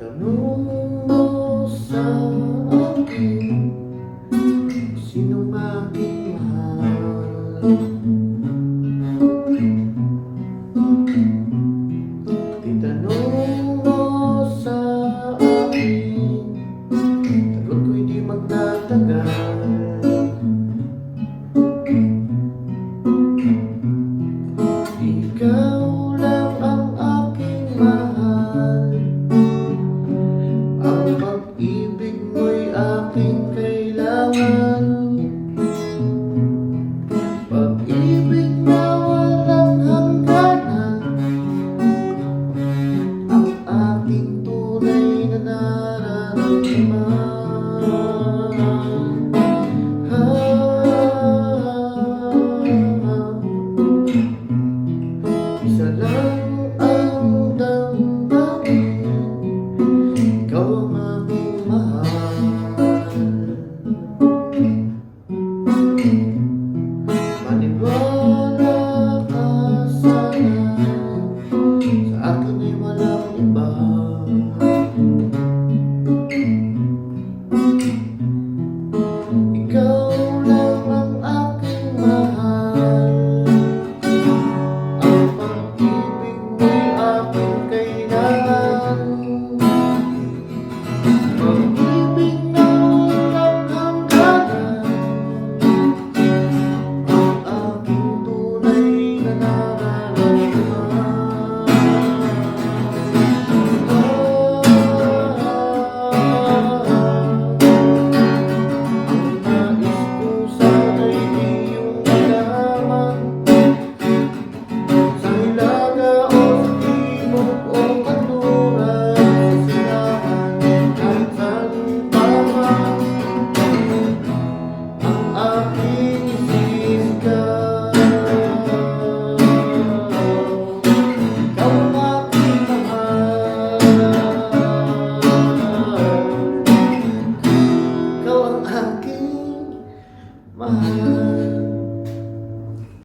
Itanong mo sa akin, sinong aking mahal? Itanong mo sa akin, sagot ko'y di magtatagal. Ikaw lang ang aking mahal, ang pag-ibig mo'y aking kailangan. Pag-ibig na walang hangganan, ang aking tunay na nararamdaman. Isa lang ang damdamin, ikaw ang aking mahal. Maniwala ka sana, sa akin ay walang iba.